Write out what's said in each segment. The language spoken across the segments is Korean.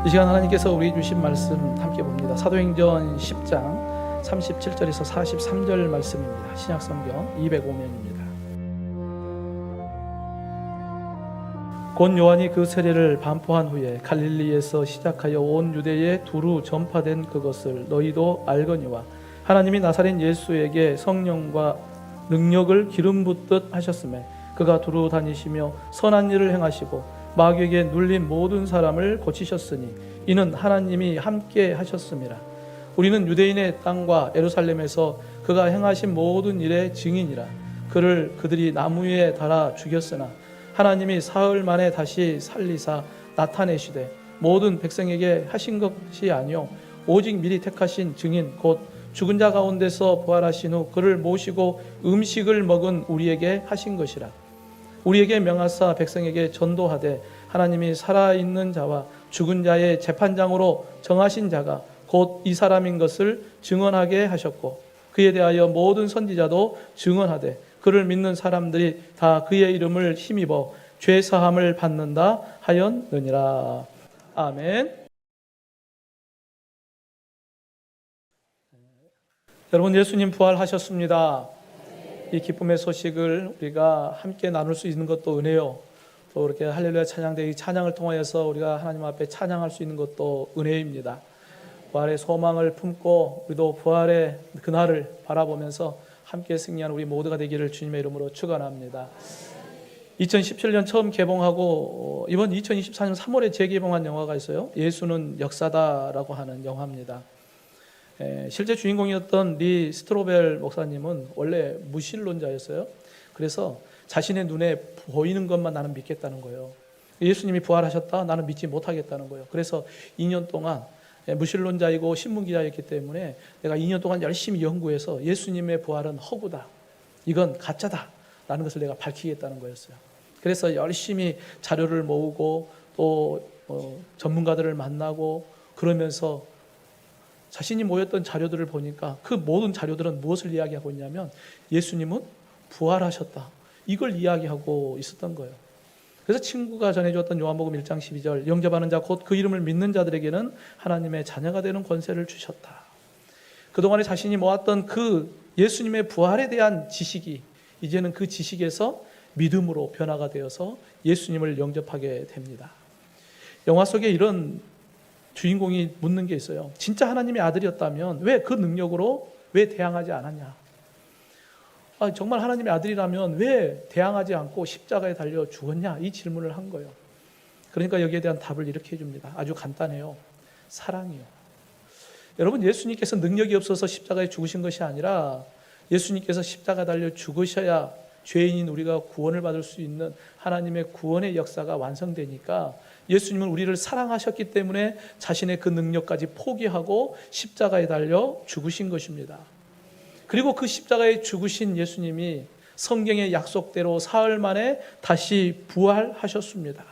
이 시간 하나님께서 우리 주신 말씀 함께 봅니다. 사도행전 10장 37절에서 43절 말씀입니다. 신약성경 205면입니다. 곧 요한이 그 세례를 반포한 후에 갈릴리에서 시작하여 온 유대에 두루 전파된 그것을 너희도 알거니와 하나님이 나사렛 예수에게 성령과 능력을 기름 붓듯 하셨음에 그가 두루 다니시며 선한 일을 행하시고 마귀에게 눌린 모든 사람을 고치셨으니 이는 하나님이 함께 하셨음이라. 우리는 유대인의 땅과 예루살렘에서 그가 행하신 모든 일의 증인이라. 그를 그들이 나무 위에 달아 죽였으나 하나님이 사흘 만에 다시 살리사 나타내시되 모든 백성에게 하신 것이 아니요 오직 미리 택하신 증인 곧 죽은 자 가운데서 부활하신 후 그를 모시고 음식을 먹은 우리에게 하신 것이라. 우리에게 명하사 백성에게 전도하되 하나님이 살아있는 자와 죽은 자의 재판장으로 정하신 자가 곧 이 사람인 것을 증언하게 하셨고 그에 대하여 모든 선지자도 증언하되 그를 믿는 사람들이 다 그의 이름을 힘입어 죄 사함을 받는다 하였느니라. 아멘. 여러분, 예수님 부활하셨습니다. 이 기쁨의 소식을 우리가 함께 나눌 수 있는 것도 은혜요. 또 이렇게 할렐루야 찬양대 찬양을 통하여서 우리가 하나님 앞에 찬양할 수 있는 것도 은혜입니다. 부활의 소망을 품고 우리도 부활의 그날을 바라보면서 함께 승리하는 우리 모두가 되기를 주님의 이름으로 축원합니다. 2017년 처음 개봉하고 이번 2024년 3월에 재개봉한 영화가 있어요. 예수는 역사다라고 하는 영화입니다. 실제 주인공이었던 리 스트로벨 목사님은 원래 무신론자였어요. 그래서 자신의 눈에 보이는 것만 나는 믿겠다는 거예요. 예수님이 부활하셨다? 나는 믿지 못하겠다는 거예요. 그래서 2년 동안 무신론자이고 신문기자였기 때문에 내가 2년 동안 열심히 연구해서 예수님의 부활은 허구다, 이건 가짜다 라는 것을 내가 밝히겠다는 거였어요. 그래서 열심히 자료를 모으고 또 전문가들을 만나고 그러면서 자신이 모였던 자료들을 보니까 그 모든 자료들은 무엇을 이야기하고 있냐면 예수님은 부활하셨다, 이걸 이야기하고 있었던 거예요. 그래서 친구가 전해주었던 요한복음 1장 12절 영접하는 자 곧 그 이름을 믿는 자들에게는 하나님의 자녀가 되는 권세를 주셨다. 그동안에 자신이 모았던 그 예수님의 부활에 대한 지식이 이제는 그 지식에서 믿음으로 변화가 되어서 예수님을 영접하게 됩니다. 영화 속에 이런 주인공이 묻는 게 있어요. 진짜 하나님의 아들이었다면 왜 그 능력으로 왜 대항하지 않았냐? 정말 하나님의 아들이라면 왜 대항하지 않고 십자가에 달려 죽었냐? 이 질문을 한 거예요. 그러니까 여기에 대한 답을 이렇게 해줍니다. 아주 간단해요. 사랑이요. 여러분, 예수님께서 능력이 없어서 십자가에 죽으신 것이 아니라 예수님께서 십자가 달려 죽으셔야 죄인인 우리가 구원을 받을 수 있는 하나님의 구원의 역사가 완성되니까 예수님은 우리를 사랑하셨기 때문에 자신의 그 능력까지 포기하고 십자가에 달려 죽으신 것입니다. 그리고 그 십자가에 죽으신 예수님이 성경의 약속대로 사흘 만에 다시 부활하셨습니다.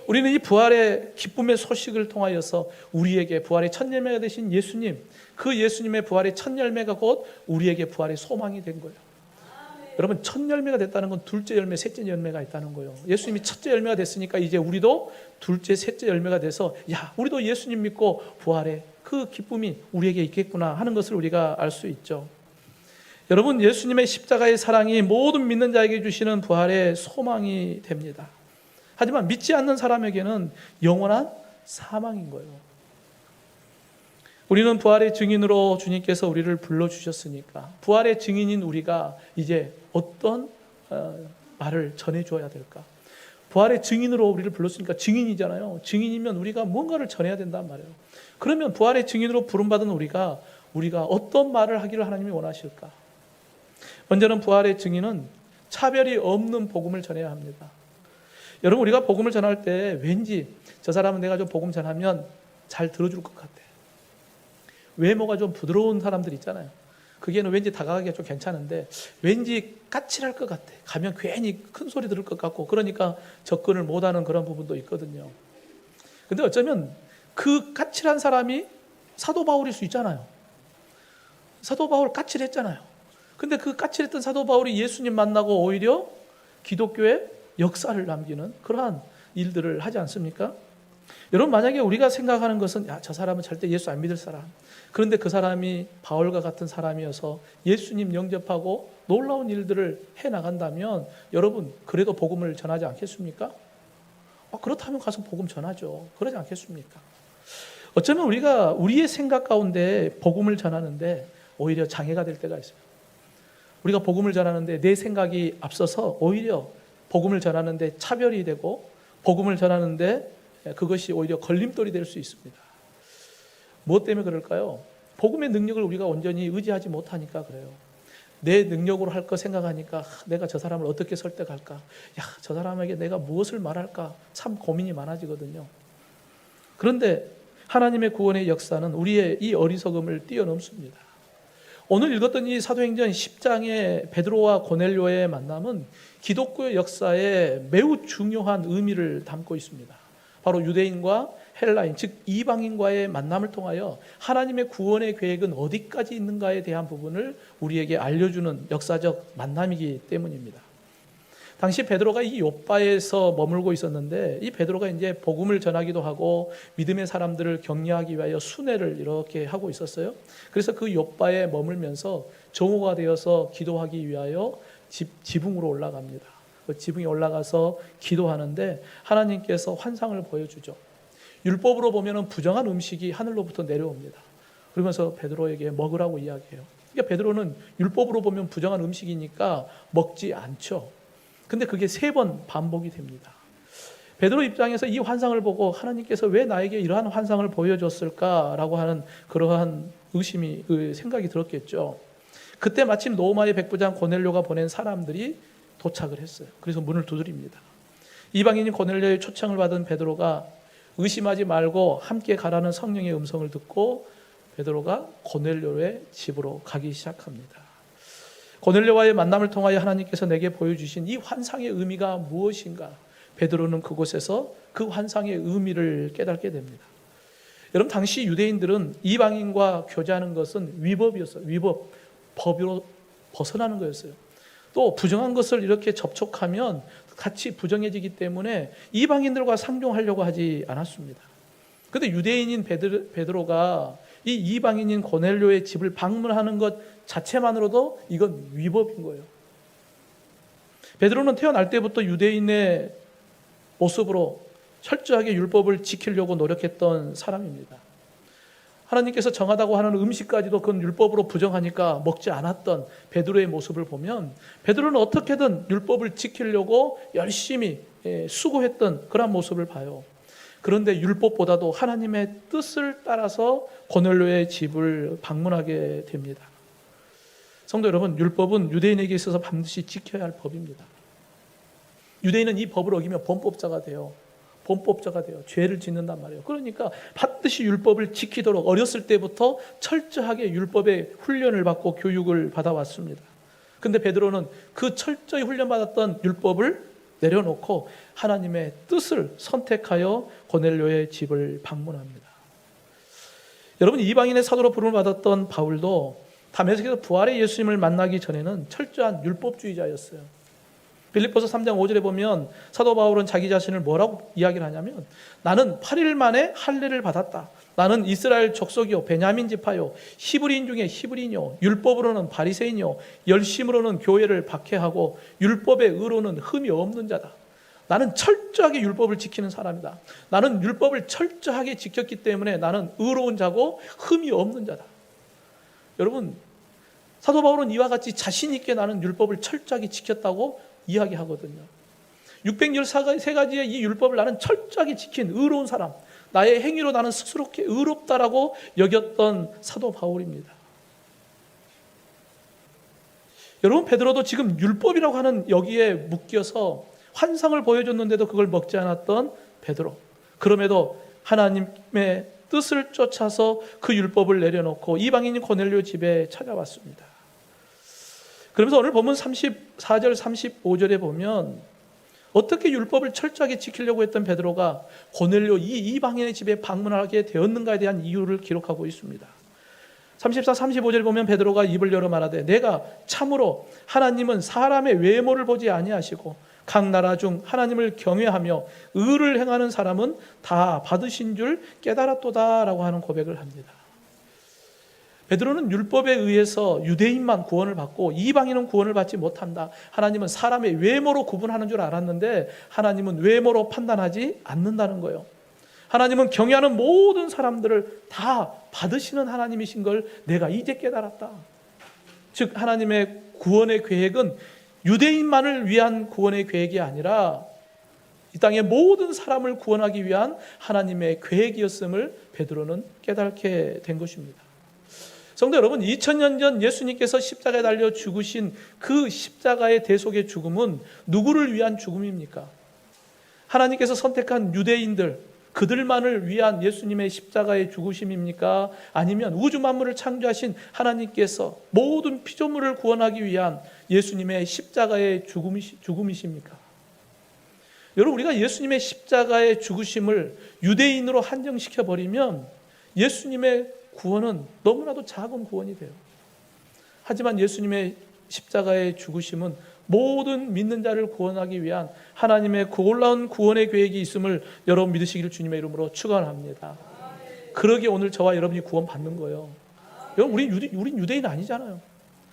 우리는 이 부활의 기쁨의 소식을 통하여서 우리에게 부활의 첫 열매가 되신 예수님, 그 예수님의 부활의 첫 열매가 곧 우리에게 부활의 소망이 된 거예요. 여러분, 첫 열매가 됐다는 건 둘째 열매, 셋째 열매가 있다는 거예요. 예수님이 첫째 열매가 됐으니까 이제 우리도 둘째, 셋째 열매가 돼서 우리도 예수님 믿고 부활의 그 기쁨이 우리에게 있겠구나 하는 것을 우리가 알 수 있죠. 여러분, 예수님의 십자가의 사랑이 모든 믿는 자에게 주시는 부활의 소망이 됩니다. 하지만 믿지 않는 사람에게는 영원한 사망인 거예요. 우리는 부활의 증인으로 주님께서 우리를 불러주셨으니까 부활의 증인인 우리가 이제 어떤 말을 전해줘야 될까? 부활의 증인으로 우리를 불렀으니까 증인이잖아요. 증인이면 우리가 뭔가를 전해야 된단 말이에요. 그러면 부활의 증인으로 부름받은 우리가 어떤 말을 하기를 하나님이 원하실까? 먼저는 부활의 증인은 차별이 없는 복음을 전해야 합니다. 여러분, 우리가 복음을 전할 때 왠지 저 사람은 내가 좀 복음 전하면 잘 들어줄 것 같아. 외모가 좀 부드러운 사람들 있잖아요. 그게는 왠지 다가가기가 좀 괜찮은데 왠지 까칠할 것 같아. 가면 괜히 큰 소리 들을 것 같고 그러니까 접근을 못하는 그런 부분도 있거든요. 근데 어쩌면 그 까칠한 사람이 사도 바울일 수 있잖아요. 사도 바울 까칠했잖아요. 근데 그 까칠했던 사도 바울이 예수님 만나고 오히려 기독교에 역사를 남기는 그러한 일들을 하지 않습니까? 여러분, 만약에 우리가 생각하는 것은 저 사람은 절대 예수 안 믿을 사람, 그런데 그 사람이 바울과 같은 사람이어서 예수님 영접하고 놀라운 일들을 해나간다면 여러분, 그래도 복음을 전하지 않겠습니까? 그렇다면 가서 복음 전하죠. 그러지 않겠습니까? 어쩌면 우리가 우리의 생각 가운데 복음을 전하는데 오히려 장애가 될 때가 있어요. 우리가 복음을 전하는데 내 생각이 앞서서 오히려 복음을 전하는데 차별이 되고, 복음을 전하는데 그것이 오히려 걸림돌이 될 수 있습니다. 무엇 때문에 그럴까요? 복음의 능력을 우리가 온전히 의지하지 못하니까 그래요. 내 능력으로 할 거 생각하니까 내가 저 사람을 어떻게 설득할까? 저 사람에게 내가 무엇을 말할까? 참 고민이 많아지거든요. 그런데 하나님의 구원의 역사는 우리의 이 어리석음을 뛰어넘습니다. 오늘 읽었던 이 사도행전 10장의 베드로와 고넬료의 만남은 기독교 역사에 매우 중요한 의미를 담고 있습니다. 바로 유대인과 헬라인, 즉 이방인과의 만남을 통하여 하나님의 구원의 계획은 어디까지 있는가에 대한 부분을 우리에게 알려주는 역사적 만남이기 때문입니다. 당시 베드로가 이 욥바에서 머물고 있었는데, 이 베드로가 이제 복음을 전하기도 하고 믿음의 사람들을 격려하기 위하여 순회를 이렇게 하고 있었어요. 그래서 그 욥바에 머물면서 정오가 되어서 기도하기 위하여 지붕으로 올라갑니다. 그 지붕에 올라가서 기도하는데 하나님께서 환상을 보여주죠. 율법으로 보면 부정한 음식이 하늘로부터 내려옵니다. 그러면서 베드로에게 먹으라고 이야기해요. 그러니까 베드로는 율법으로 보면 부정한 음식이니까 먹지 않죠. 근데 그게 3번 반복이 됩니다. 베드로 입장에서 이 환상을 보고 하나님께서 왜 나에게 이러한 환상을 보여줬을까라고 하는 그러한 생각이 들었겠죠. 그때 마침 노마의 백부장 고넬료가 보낸 사람들이 도착을 했어요. 그래서 문을 두드립니다. 이방인인 고넬료의 초청을 받은 베드로가 의심하지 말고 함께 가라는 성령의 음성을 듣고 베드로가 고넬료의 집으로 가기 시작합니다. 고넬료와의 만남을 통하여 하나님께서 내게 보여주신 이 환상의 의미가 무엇인가? 베드로는 그곳에서 그 환상의 의미를 깨닫게 됩니다. 여러분, 당시 유대인들은 이방인과 교제하는 것은 위법이었어요. 위법, 법으로 벗어나는 거였어요. 또 부정한 것을 이렇게 접촉하면 같이 부정해지기 때문에 이방인들과 상종하려고 하지 않았습니다. 그런데 유대인인 베드로가 이 이방인인 고넬료의 집을 방문하는 것 자체만으로도 이건 위법인 거예요. 베드로는 태어날 때부터 유대인의 모습으로 철저하게 율법을 지키려고 노력했던 사람입니다. 하나님께서 정하다고 하는 음식까지도 그건 율법으로 부정하니까 먹지 않았던 베드로의 모습을 보면 베드로는 어떻게든 율법을 지키려고 열심히 수고했던 그런 모습을 봐요. 그런데 율법보다도 하나님의 뜻을 따라서 고넬료의 집을 방문하게 됩니다. 성도 여러분, 율법은 유대인에게 있어서 반드시 지켜야 할 법입니다. 유대인은 이 법을 어기면 범법자가 돼요. 죄를 짓는단 말이에요. 그러니까 반드시 율법을 지키도록 어렸을 때부터 철저하게 율법의 훈련을 받고 교육을 받아왔습니다. 그런데 베드로는 그 철저히 훈련받았던 율법을 내려놓고 하나님의 뜻을 선택하여 고넬료의 집을 방문합니다. 여러분, 이방인의 사도로 부름을 받았던 바울도 다메섹에서 부활의 예수님을 만나기 전에는 철저한 율법주의자였어요. 빌립보서 3장 5절에 보면 사도 바울은 자기 자신을 뭐라고 이야기를 하냐면, 나는 8일 만에 할례를 받았다. 나는 이스라엘 족속이요 베냐민 지파요 히브리인 중에 히브리인이요 율법으로는 바리새인이요 열심으로는 교회를 박해하고 율법의 의로는 흠이 없는 자다. 나는 철저하게 율법을 지키는 사람이다. 나는 율법을 철저하게 지켰기 때문에 나는 의로운 자고 흠이 없는 자다. 여러분, 사도 바울은 이와 같이 자신 있게 나는 율법을 철저하게 지켰다고 이야기하거든요. 613가지의 이 율법을 나는 철저하게 지킨 의로운 사람, 나의 행위로 나는 스스로게 의롭다라고 여겼던 사도 바울입니다. 여러분, 베드로도 지금 율법이라고 하는 여기에 묶여서 환상을 보여줬는데도 그걸 먹지 않았던 베드로. 그럼에도 하나님의 뜻을 쫓아서 그 율법을 내려놓고 이방인인 고넬료 집에 찾아왔습니다. 그러면서 오늘 본문 34절 35절에 보면 어떻게 율법을 철저하게 지키려고 했던 베드로가 고넬료 이 이방인의 집에 방문하게 되었는가에 대한 이유를 기록하고 있습니다. 34, 35절 보면 베드로가 입을 열어 말하되 내가 참으로 하나님은 사람의 외모를 보지 아니하시고 각 나라 중 하나님을 경외하며 의를 행하는 사람은 다 받으신 줄 깨달았도다라고 하는 고백을 합니다. 베드로는 율법에 의해서 유대인만 구원을 받고 이방인은 구원을 받지 못한다. 하나님은 사람의 외모로 구분하는 줄 알았는데 하나님은 외모로 판단하지 않는다는 거예요. 하나님은 경외하는 모든 사람들을 다 받으시는 하나님이신 걸 내가 이제 깨달았다. 즉 하나님의 구원의 계획은 유대인만을 위한 구원의 계획이 아니라 이 땅의 모든 사람을 구원하기 위한 하나님의 계획이었음을 베드로는 깨닫게 된 것입니다. 성도 여러분, 2000년 전 예수님께서 십자가에 달려 죽으신 그 십자가의 대속의 죽음은 누구를 위한 죽음입니까? 하나님께서 선택한 유대인들, 그들만을 위한 예수님의 십자가의 죽으심입니까? 아니면 우주 만물을 창조하신 하나님께서 모든 피조물을 구원하기 위한 예수님의 십자가의 죽음이십니까? 여러분, 우리가 예수님의 십자가의 죽으심을 유대인으로 한정시켜 버리면 예수님의 구원은 너무나도 작은 구원이 돼요. 하지만 예수님의 십자가의 죽으심은 모든 믿는 자를 구원하기 위한 하나님의 놀라운 구원의 계획이 있음을 여러분 믿으시기를 주님의 이름으로 축원합니다. 그러기에 오늘 저와 여러분이 구원 받는 거예요. 여러분, 우린 유대인 아니잖아요.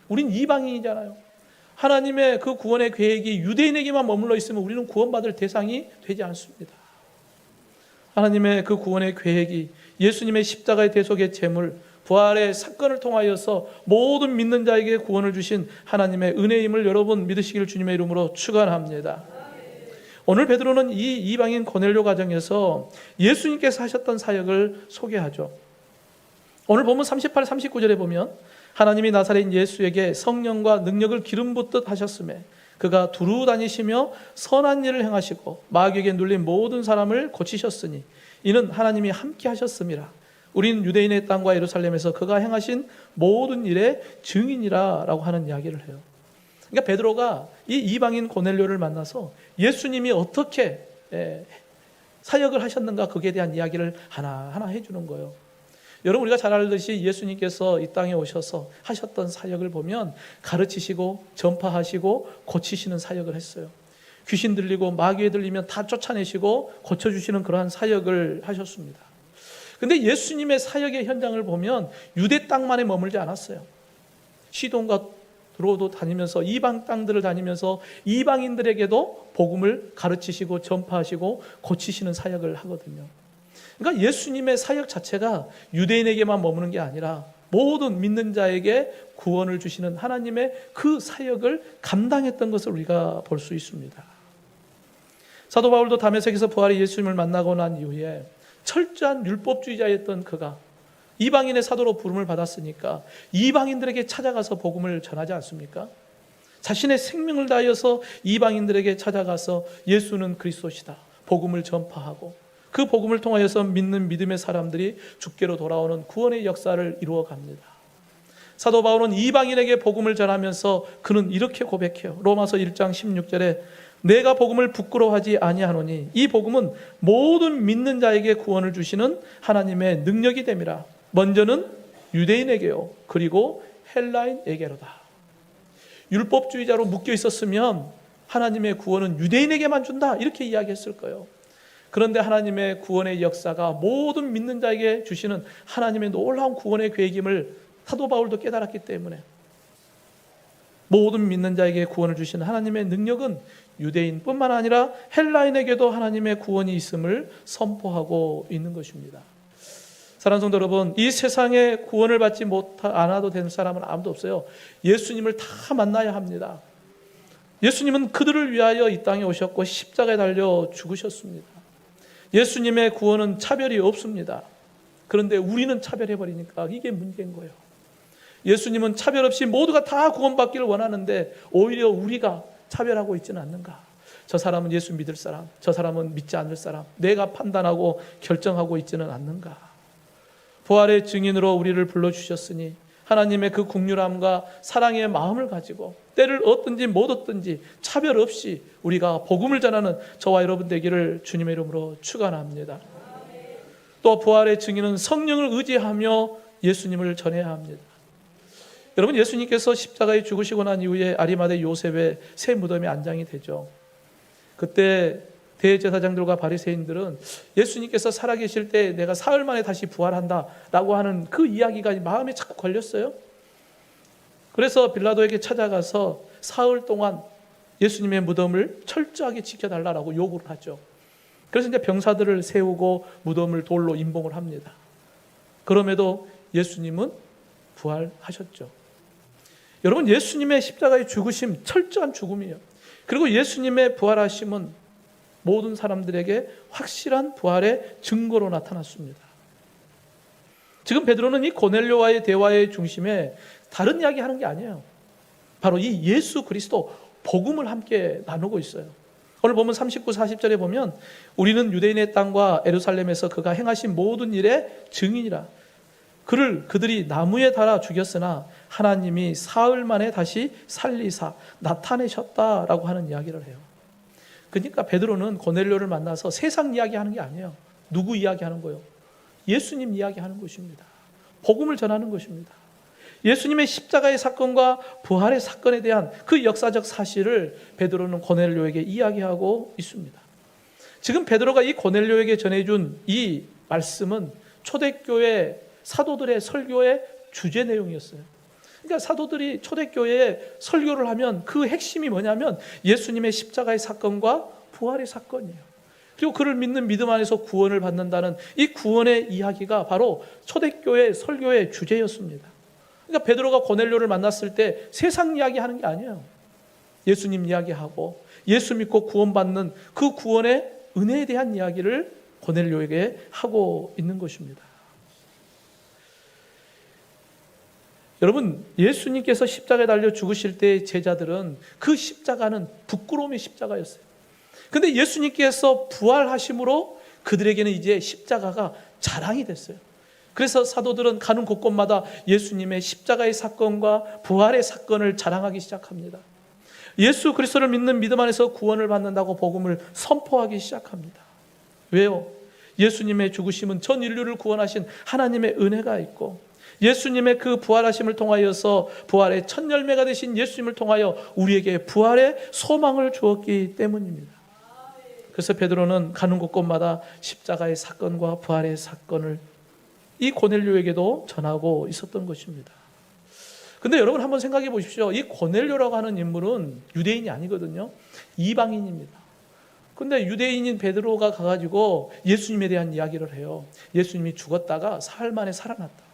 우린 이방인이잖아요. 하나님의 그 구원의 계획이 유대인에게만 머물러 있으면 우리는 구원받을 대상이 되지 않습니다. 하나님의 그 구원의 계획이 예수님의 십자가의 대속의 제물, 부활의 사건을 통하여서 모든 믿는 자에게 구원을 주신 하나님의 은혜임을 여러분 믿으시기를 주님의 이름으로 축원합니다. 오늘 베드로는 이 이방인 고넬료 가정에서 예수님께서 하셨던 사역을 소개하죠. 오늘 보면 38, 39절에 보면 하나님이 나사렛 예수에게 성령과 능력을 기름 붓듯 하셨음에 그가 두루 다니시며 선한 일을 행하시고 마귀에게 눌린 모든 사람을 고치셨으니 이는 하나님이 함께 하셨음이라. 우리는 유대인의 땅과 예루살렘에서 그가 행하신 모든 일의 증인이라 라고 하는 이야기를 해요. 그러니까 베드로가 이 이방인 고넬료를 만나서 예수님이 어떻게 사역을 하셨는가 거기에 대한 이야기를 하나하나 해주는 거예요. 여러분, 우리가 잘 알듯이 예수님께서 이 땅에 오셔서 하셨던 사역을 보면 가르치시고 전파하시고 고치시는 사역을 했어요. 귀신 들리고 마귀에 들리면 다 쫓아내시고 고쳐주시는 그러한 사역을 하셨습니다. 근데 예수님의 사역의 현장을 보면 유대 땅만에 머물지 않았어요. 시돈과 드로도 다니면서 이방 땅들을 다니면서 이방인들에게도 복음을 가르치시고 전파하시고 고치시는 사역을 하거든요. 그러니까 예수님의 사역 자체가 유대인에게만 머무는 게 아니라 모든 믿는 자에게 구원을 주시는 하나님의 그 사역을 감당했던 것을 우리가 볼 수 있습니다. 사도 바울도 다메섹에서 부활의 예수님을 만나고 난 이후에 철저한 율법주의자였던 그가 이방인의 사도로 부름을 받았으니까 이방인들에게 찾아가서 복음을 전하지 않습니까? 자신의 생명을 다하여서 이방인들에게 찾아가서 예수는 그리스도시다 복음을 전파하고 그 복음을 통하여서 믿는 믿음의 사람들이 주께로 돌아오는 구원의 역사를 이루어 갑니다. 사도 바울은 이방인에게 복음을 전하면서 그는 이렇게 고백해요. 로마서 1장 16절에 내가 복음을 부끄러워하지 아니하노니 이 복음은 모든 믿는 자에게 구원을 주시는 하나님의 능력이 됨이라. 먼저는 유대인에게요 그리고 헬라인에게로다. 율법주의자로 묶여 있었으면 하나님의 구원은 유대인에게만 준다 이렇게 이야기했을 거예요. 그런데 하나님의 구원의 역사가 모든 믿는 자에게 주시는 하나님의 놀라운 구원의 계획임을 사도 바울도 깨달았기 때문에 모든 믿는 자에게 구원을 주시는 하나님의 능력은 유대인뿐만 아니라 헬라인에게도 하나님의 구원이 있음을 선포하고 있는 것입니다. 사랑하는 성도 여러분, 이 세상에 구원을 받지 않아도 되는 사람은 아무도 없어요. 예수님을 다 만나야 합니다. 예수님은 그들을 위하여 이 땅에 오셨고 십자가에 달려 죽으셨습니다. 예수님의 구원은 차별이 없습니다. 그런데 우리는 차별해버리니까 이게 문제인 거예요. 예수님은 차별 없이 모두가 다 구원받기를 원하는데 오히려 우리가 차별하고 있지는 않는가? 저 사람은 예수 믿을 사람, 저 사람은 믿지 않을 사람, 내가 판단하고 결정하고 있지는 않는가? 부활의 증인으로 우리를 불러주셨으니 하나님의 그 국률함과 사랑의 마음을 가지고 때를 얻든지 못 얻든지 차별 없이 우리가 복음을 전하는 저와 여러분 되기를 주님의 이름으로 축원합니다. 또 부활의 증인은 성령을 의지하며 예수님을 전해야 합니다. 여러분, 예수님께서 십자가에 죽으시고 난 이후에 아리마대 요셉의 새 무덤에 안장이 되죠. 그때 대제사장들과 바리새인들은 예수님께서 살아계실 때 내가 사흘 만에 다시 부활한다라고 하는 그 이야기가 마음에 자꾸 걸렸어요. 그래서 빌라도에게 찾아가서 사흘 동안 예수님의 무덤을 철저하게 지켜달라고 요구를 하죠. 그래서 이제 병사들을 세우고 무덤을 돌로 임봉을 합니다. 그럼에도 예수님은 부활하셨죠. 여러분, 예수님의 십자가의 죽으심 철저한 죽음이에요. 그리고 예수님의 부활하심은 모든 사람들에게 확실한 부활의 증거로 나타났습니다. 지금 베드로는 이 고넬료와의 대화의 중심에 다른 이야기 하는 게 아니에요. 바로 이 예수 그리스도 복음을 함께 나누고 있어요. 오늘 보면 39, 40절에 보면 우리는 유대인의 땅과 예루살렘에서 그가 행하신 모든 일의 증인이라. 그들이 나무에 달아 죽였으나 하나님이 사흘 만에 다시 살리사 나타내셨다라고 하는 이야기를 해요. 그러니까 베드로는 고넬료를 만나서 세상 이야기하는 게 아니에요. 누구 이야기하는 거예요? 예수님 이야기하는 것입니다. 복음을 전하는 것입니다. 예수님의 십자가의 사건과 부활의 사건에 대한 그 역사적 사실을 베드로는 고넬료에게 이야기하고 있습니다. 지금 베드로가 이 고넬료에게 전해준 이 말씀은 초대교회 사도들의 설교의 주제 내용이었어요. 그러니까 사도들이 초대교회에 설교를 하면 그 핵심이 뭐냐면 예수님의 십자가의 사건과 부활의 사건이에요. 그리고 그를 믿는 믿음 안에서 구원을 받는다는 이 구원의 이야기가 바로 초대교회 설교의 주제였습니다. 그러니까 베드로가 고넬료를 만났을 때 세상 이야기하는 게 아니에요. 예수님 이야기하고 예수 믿고 구원받는 그 구원의 은혜에 대한 이야기를 고넬료에게 하고 있는 것입니다. 여러분, 예수님께서 십자가에 달려 죽으실 때 제자들은 그 십자가는 부끄러움의 십자가였어요. 그런데 예수님께서 부활하심으로 그들에게는 이제 십자가가 자랑이 됐어요. 그래서 사도들은 가는 곳곳마다 예수님의 십자가의 사건과 부활의 사건을 자랑하기 시작합니다. 예수 그리스도를 믿는 믿음 안에서 구원을 받는다고 복음을 선포하기 시작합니다. 왜요? 예수님의 죽으심은 전 인류를 구원하신 하나님의 은혜가 있고 예수님의 그 부활하심을 통하여서 부활의 첫 열매가 되신 예수님을 통하여 우리에게 부활의 소망을 주었기 때문입니다. 그래서 베드로는 가는 곳곳마다 십자가의 사건과 부활의 사건을 이 고넬료에게도 전하고 있었던 것입니다. 근데 여러분 한번 생각해 보십시오. 이 고넬료라고 하는 인물은 유대인이 아니거든요. 이방인입니다. 근데 유대인인 베드로가 가가지고 예수님에 대한 이야기를 해요. 예수님이 죽었다가 사흘 만에 살아났다.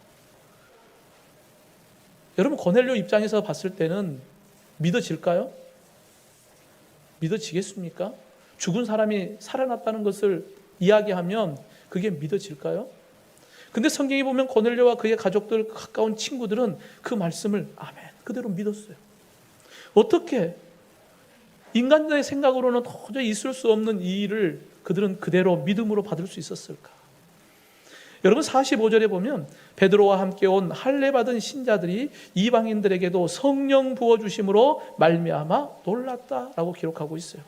여러분, 고넬료 입장에서 봤을 때는 믿어질까요? 믿어지겠습니까? 죽은 사람이 살아났다는 것을 이야기하면 그게 믿어질까요? 근데 성경에 보면 고넬료와 그의 가족들, 가까운 친구들은 그 말씀을 아멘 그대로 믿었어요. 어떻게? 인간의 생각으로는 도저히 있을 수 없는 이 일을 그들은 그대로 믿음으로 받을 수 있었을까? 여러분, 45절에 보면 베드로와 함께 온 할례 받은 신자들이 이방인들에게도 성령 부어주심으로 말미암아 놀랐다라고 기록하고 있어요.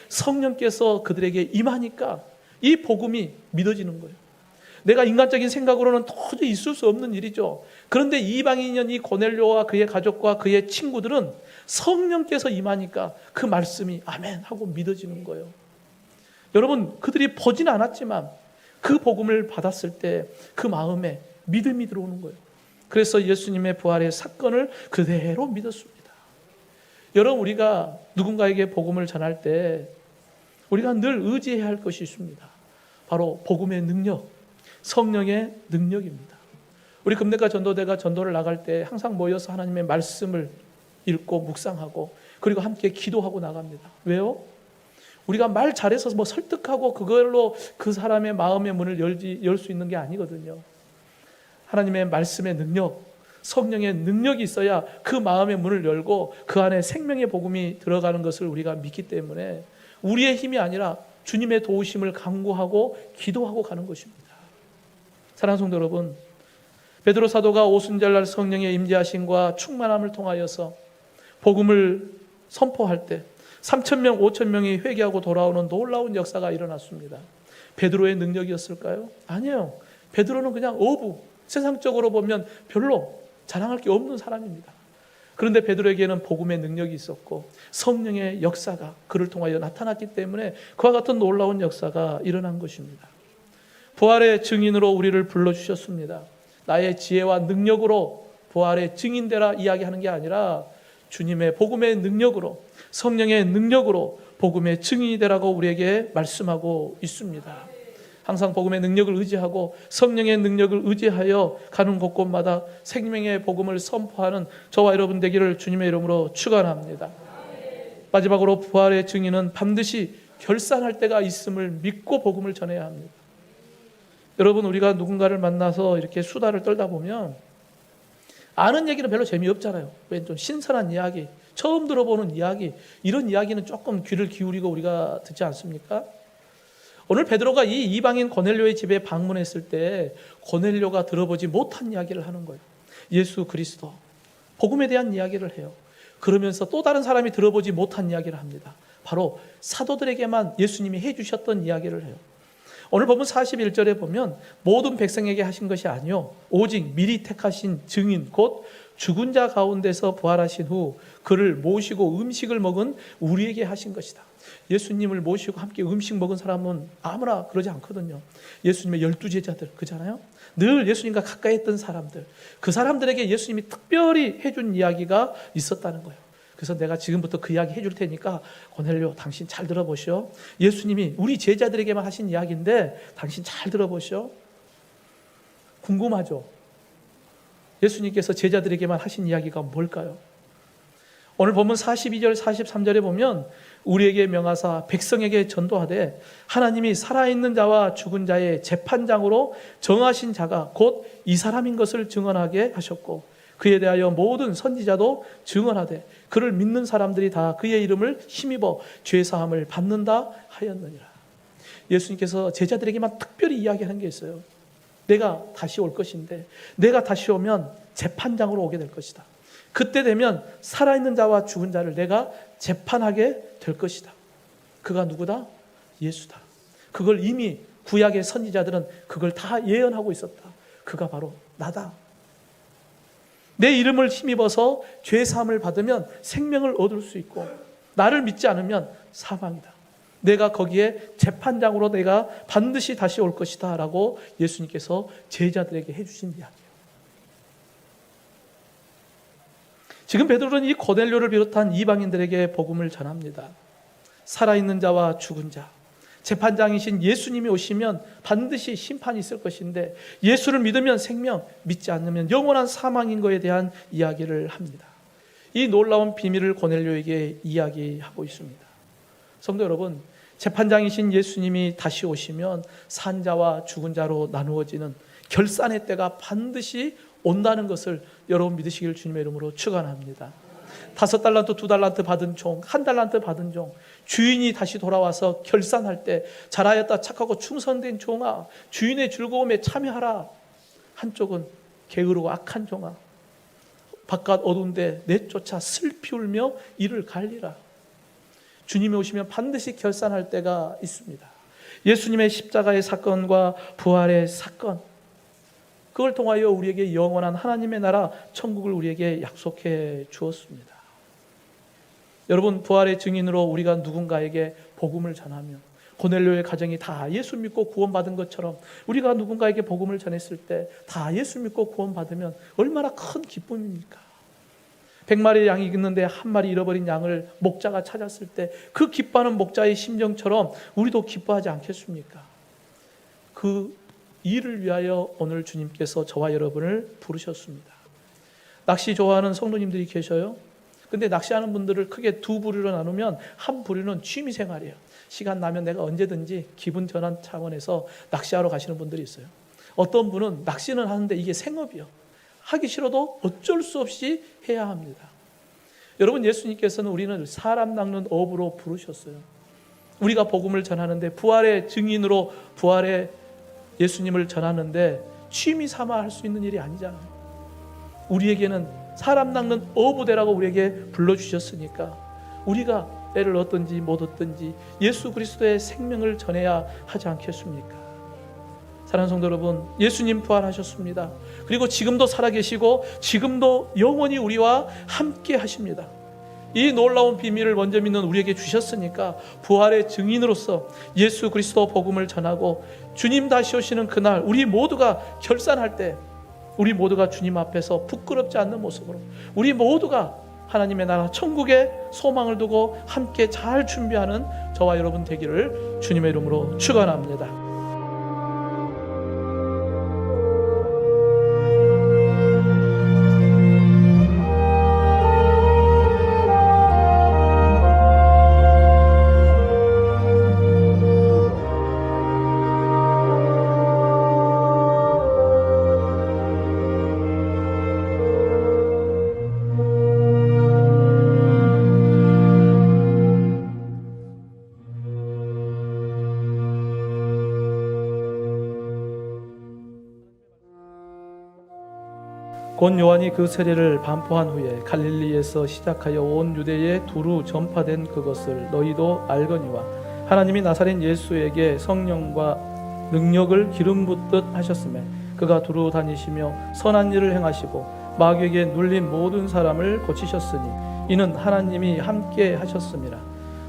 성령께서 그들에게 임하니까 이 복음이 믿어지는 거예요. 내가 인간적인 생각으로는 도저히 있을 수 없는 일이죠. 그런데 이방인인 이 고넬료와 그의 가족과 그의 친구들은 성령께서 임하니까 그 말씀이 아멘 하고 믿어지는 거예요. 여러분, 그들이 보지는 않았지만 그 복음을 받았을 때 그 마음에 믿음이 들어오는 거예요. 그래서 예수님의 부활의 사건을 그대로 믿었습니다. 여러분, 우리가 누군가에게 복음을 전할 때 우리가 늘 의지해야 할 것이 있습니다. 바로 복음의 능력, 성령의 능력입니다. 우리 금대가 전도대가 전도를 나갈 때 항상 모여서 하나님의 말씀을 읽고 묵상하고 그리고 함께 기도하고 나갑니다. 왜요? 우리가 말 잘해서 뭐 설득하고 그걸로 그 사람의 마음의 문을 열 수 있는 게 아니거든요. 하나님의 말씀의 능력, 성령의 능력이 있어야 그 마음의 문을 열고 그 안에 생명의 복음이 들어가는 것을 우리가 믿기 때문에 우리의 힘이 아니라 주님의 도우심을 간구하고 기도하고 가는 것입니다. 사랑하는 성도 여러분, 베드로 사도가 오순절날 성령의 임재하심과 충만함을 통하여서 복음을 선포할 때 3,000명, 5,000명이 회개하고 돌아오는 놀라운 역사가 일어났습니다. 베드로의 능력이었을까요? 아니에요. 베드로는 그냥 어부, 세상적으로 보면 별로 자랑할 게 없는 사람입니다. 그런데 베드로에게는 복음의 능력이 있었고 성령의 역사가 그를 통하여 나타났기 때문에 그와 같은 놀라운 역사가 일어난 것입니다. 부활의 증인으로 우리를 불러주셨습니다. 나의 지혜와 능력으로 부활의 증인되라 이야기하는 게 아니라 주님의 복음의 능력으로, 성령의 능력으로 복음의 증인이 되라고 우리에게 말씀하고 있습니다. 항상 복음의 능력을 의지하고 성령의 능력을 의지하여 가는 곳곳마다 생명의 복음을 선포하는 저와 여러분 되기를 주님의 이름으로 축원합니다. 마지막으로 부활의 증인은 반드시 결산할 때가 있음을 믿고 복음을 전해야 합니다. 여러분, 우리가 누군가를 만나서 이렇게 수다를 떨다 보면 아는 얘기는 별로 재미없잖아요. 왠 좀 신선한 이야기, 처음 들어보는 이야기, 이런 이야기는 조금 귀를 기울이고 우리가 듣지 않습니까? 오늘 베드로가 이 이방인 고넬료의 집에 방문했을 때 고넬료가 들어보지 못한 이야기를 하는 거예요. 예수 그리스도, 복음에 대한 이야기를 해요. 그러면서 또 다른 사람이 들어보지 못한 이야기를 합니다. 바로 사도들에게만 예수님이 해주셨던 이야기를 해요. 오늘 본문 41절에 보면 모든 백성에게 하신 것이 아니요 오직 미리 택하신 증인 곧 죽은 자 가운데서 부활하신 후 그를 모시고 음식을 먹은 우리에게 하신 것이다. 예수님을 모시고 함께 음식 먹은 사람은 아무나 그러지 않거든요. 예수님의 12제자들 그잖아요. 늘 예수님과 가까이 했던 사람들, 그 사람들에게 예수님이 특별히 해준 이야기가 있었다는 거예요. 그래서 내가 지금부터 그 이야기 해줄 테니까 고넬료 당신 잘 들어보시오. 예수님이 우리 제자들에게만 하신 이야기인데 당신 잘 들어보시오. 궁금하죠? 예수님께서 제자들에게만 하신 이야기가 뭘까요? 오늘 본문 42절 43절에 보면 우리에게 명하사 백성에게 전도하되 하나님이 살아있는 자와 죽은 자의 재판장으로 정하신 자가 곧 이 사람인 것을 증언하게 하셨고 그에 대하여 모든 선지자도 증언하되 그를 믿는 사람들이 다 그의 이름을 힘입어 죄사함을 받는다 하였느니라. 예수님께서 제자들에게만 특별히 이야기하는 게 있어요. 내가 다시 올 것인데 내가 다시 오면 재판장으로 오게 될 것이다. 그때 되면 살아있는 자와 죽은 자를 내가 재판하게 될 것이다. 그가 누구다? 예수다. 그걸 이미 구약의 선지자들은 그걸 다 예언하고 있었다. 그가 바로 나다. 내 이름을 힘입어서 죄사함을 받으면 생명을 얻을 수 있고 나를 믿지 않으면 사망이다. 내가 거기에 재판장으로 내가 반드시 다시 올 것이다 라고 예수님께서 제자들에게 해주신 이야기예요. 지금 베드로는 이 고넬료를 비롯한 이방인들에게 복음을 전합니다. 살아있는 자와 죽은 자, 재판장이신 예수님이 오시면 반드시 심판이 있을 것인데 예수를 믿으면 생명, 믿지 않으면 영원한 사망인 것에 대한 이야기를 합니다. 이 놀라운 비밀을 고넬료에게 이야기하고 있습니다. 성도 여러분, 재판장이신 예수님이 다시 오시면 산자와 죽은 자로 나누어지는 결산의 때가 반드시 온다는 것을 여러분 믿으시길 주님의 이름으로 축원합니다. 5달란트, 2달란트 받은 종, 1달란트 받은 종, 주인이 다시 돌아와서 결산할 때 잘하였다 착하고 충성된 종아, 주인의 즐거움에 참여하라. 한쪽은 게으르고 악한 종아, 바깥 어두운데 내쫓아 슬피 울며 이를 갈리라. 주님이 오시면 반드시 결산할 때가 있습니다. 예수님의 십자가의 사건과 부활의 사건, 그걸 통하여 우리에게 영원한 하나님의 나라 천국을 우리에게 약속해 주었습니다. 여러분, 부활의 증인으로 우리가 누군가에게 복음을 전하면 고넬료의 가정이 다 예수 믿고 구원받은 것처럼 우리가 누군가에게 복음을 전했을 때 다 예수 믿고 구원받으면 얼마나 큰 기쁨입니까? 100마리의 양이 있는데 한 마리 잃어버린 양을 목자가 찾았을 때 그 기뻐하는 목자의 심정처럼 우리도 기뻐하지 않겠습니까? 그 일을 위하여 오늘 주님께서 저와 여러분을 부르셨습니다. 낚시 좋아하는 성도님들이 계셔요. 근데 낚시하는 분들을 크게 두 부류로 나누면 한 부류는 취미생활이에요. 시간 나면 내가 언제든지 기분 전환 차원에서 낚시하러 가시는 분들이 있어요. 어떤 분은 낚시는 하는데 이게 생업이요. 하기 싫어도 어쩔 수 없이 해야 합니다. 여러분, 예수님께서는 우리는 사람 낚는 업으로 부르셨어요. 우리가 복음을 전하는데 부활의 증인으로 부활의 예수님을 전하는데 취미 삼아 할 수 있는 일이 아니잖아요. 우리에게는 사람 낚는 어부대라고 우리에게 불러주셨으니까 우리가 때를 얻든지 못 얻든지 예수 그리스도의 생명을 전해야 하지 않겠습니까? 사랑하는 성도 여러분, 예수님 부활하셨습니다. 그리고 지금도 살아계시고 지금도 영원히 우리와 함께 하십니다. 이 놀라운 비밀을 먼저 믿는 우리에게 주셨으니까 부활의 증인으로서 예수 그리스도 복음을 전하고 주님 다시 오시는 그날 우리 모두가 결산할 때 우리 모두가 주님 앞에서 부끄럽지 않는 모습으로 우리 모두가 하나님의 나라 천국에 소망을 두고 함께 잘 준비하는 저와 여러분 되기를 주님의 이름으로 축원합니다. 곧 요한이 그 세례를 반포한 후에 갈릴리에서 시작하여 온 유대에 두루 전파된 그것을 너희도 알거니와 하나님이 나사렛 예수에게 성령과 능력을 기름 붓듯 하셨음에 그가 두루 다니시며 선한 일을 행하시고 마귀에게 눌린 모든 사람을 고치셨으니 이는 하나님이 함께 하셨음이라.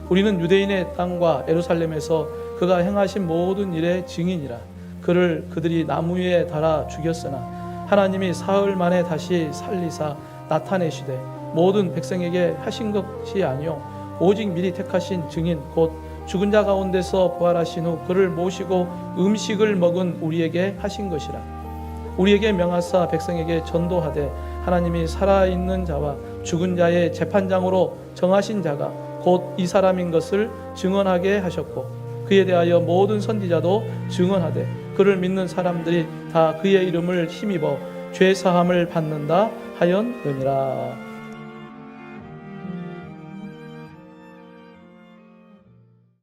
우리는 유대인의 땅과 예루살렘에서 그가 행하신 모든 일의 증인이라. 그를 그들이 나무 위에 달아 죽였으나 하나님이 사흘 만에 다시 살리사 나타내시되 모든 백성에게 하신 것이 아니요 오직 미리 택하신 증인 곧 죽은 자 가운데서 부활하신 후 그를 모시고 음식을 먹은 우리에게 하신 것이라. 우리에게 명하사 백성에게 전도하되 하나님이 살아있는 자와 죽은 자의 재판장으로 정하신 자가 곧 이 사람인 것을 증언하게 하셨고 그에 대하여 모든 선지자도 증언하되 그를 믿는 사람들이 다 그의 이름을 힘입어 죄 사함을 받는다 하였느니라.